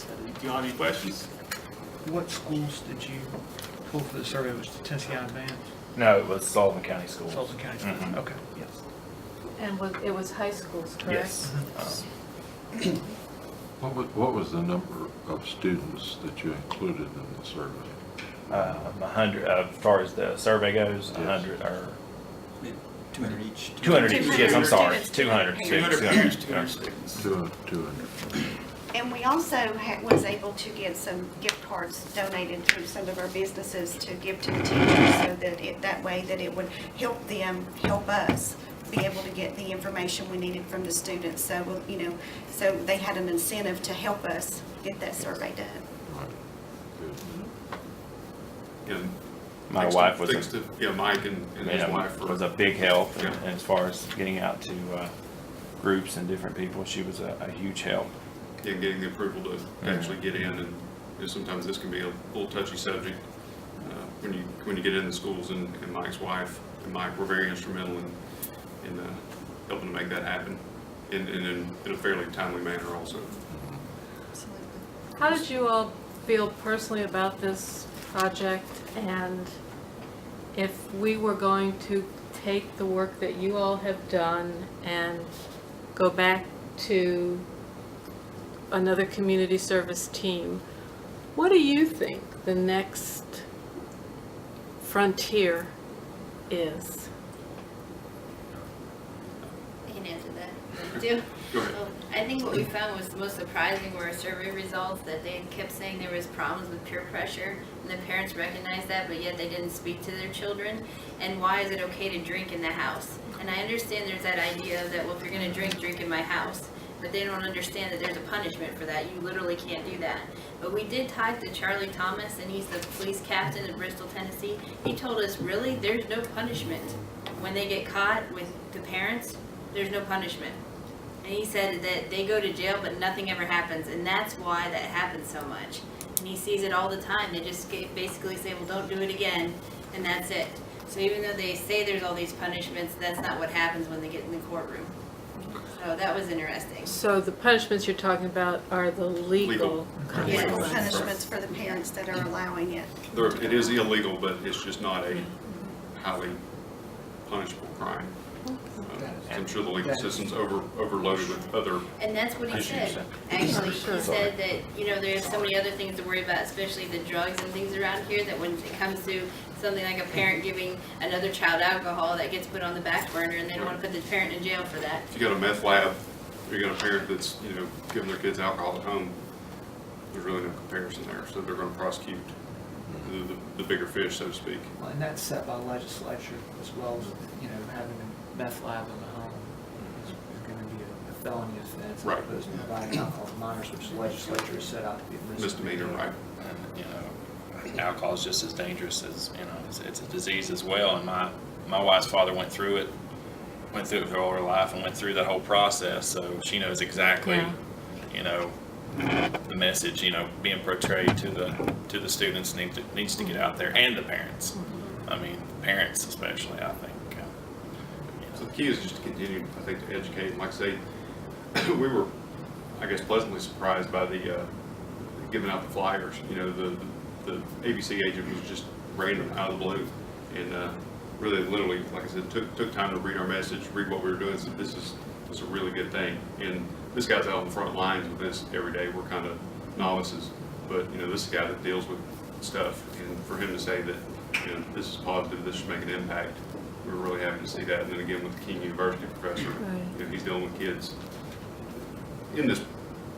So, do y'all have any questions? What schools did you pull for the survey? Was it Tennessee Out of Bounds? No, it was Sullivan County Schools. Sullivan County Schools? Mhm. Okay, yes. And it was high schools, correct? Yes. What was the number of students that you included in the survey? 100, as far as the survey goes, Yes. 100 or 200 each. 200 each, yes, I'm sorry, students, 200 200 students. 200 students. 200. And we also was able to get some gift cards donated through some of our businesses to give to the teachers so that that way that it would help them, help us be able to get the information we needed from the students. So, so they had an incentive to help us get that survey done. Right. Good. And My thanks wife to- was thanks to, yeah, Mike and his wife for. was a big help Yeah. and as far as getting out to groups and different people. She was a huge help. Yeah, getting the approval to actually get in, and sometimes this can be a little touchy subject when you get in the schools, and Mike's wife and Mike were very instrumental in helping to make that happen in a fairly timely manner also. Absolutely. How did you all feel personally about this project? And if we were going to take the work that you all have done and go back to another community service team, what do you think the next frontier is? I can answer that. Do. Go ahead. Well, I think what we found was the most surprising were our survey results, that they kept saying there was problems with peer pressure, and the parents recognized that, but yet they didn't speak to their children. And why is it okay to drink in the house? And I understand there's that idea that, well, if you're gonna drink in my house. But they don't understand that there's a punishment for that. You literally can't do that. But we did talk to Charlie Thomas, and he's the police captain in Bristol, Tennessee. He told us, really, there's no punishment. When they get caught with the parents, there's no punishment. And he said that they go to jail, but nothing ever happens, and that's why that happens so much. And he sees it all the time. They just basically say, well, don't do it again, and that's it. So even though they say there's all these punishments, that's not what happens when they get in the courtroom. So that was interesting. So the punishments you're talking about are the legal Legal consequences. punishments for the parents that are allowing it. It is illegal, but it's just not a highly punishable crime. I'm sure the legal system's overloaded with other. And that's what he Issues. said. Actually, Sure. he said that, there's so many other things to worry about, especially the drugs and things around here, that when it comes to something like a parent giving another child alcohol, that gets put on the back burner, and they don't want to put the parent in jail for that. If you got a meth lab, or you got a parent that's, giving their kids alcohol at home, there's really no comparison there, so they're gonna prosecute the bigger fish, so to speak. Well, and that's set by legislature as well as, having a meth lab in the home is going to be a felony offense. Right. As opposed to providing alcohol to minors, which the legislature has set out to be a Misdemeanor, right? And alcohol is just as dangerous as it's a disease as well. And my wife's father went through it her whole life and went through that whole process, so she knows exactly the message being portrayed to the students needs to get out there, and the parents. I mean, parents especially, I think. So the key is just to continue, I think, to educate. Like I say, we were, I guess, pleasantly surprised by the giving out the flyers. The ABC agent was just random out of the blue, and really, literally, like I said, took time to read our message, read what we were doing. So this is a really good thing. And this guy's out on the front lines with this every day. We're kind of novices, but this is a guy that deals with stuff, and for him to say that this is positive, this should make an impact, we're really happy to see that. And then again with the King University professor, Right. he's dealing with kids in this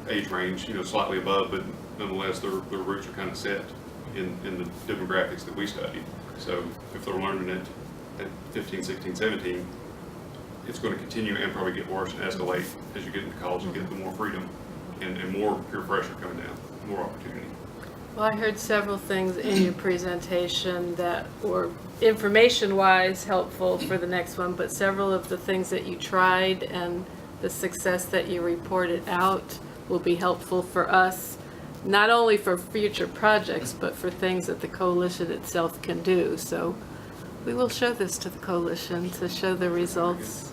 age range, slightly above, but nonetheless their roots are kind of set in the demographics that we studied. So if they're learning it at 15, 16, 17, it's going to continue and probably get worse and escalate as you get into college and get the more freedom and more peer pressure coming down, more opportunity. Well, I heard several things in your presentation that were information-wise helpful for the next one, but several of the things that you tried and the success that you reported out will be helpful for us, not only for future projects, but for things that the coalition itself can do. So we will show this to the coalition to show the results.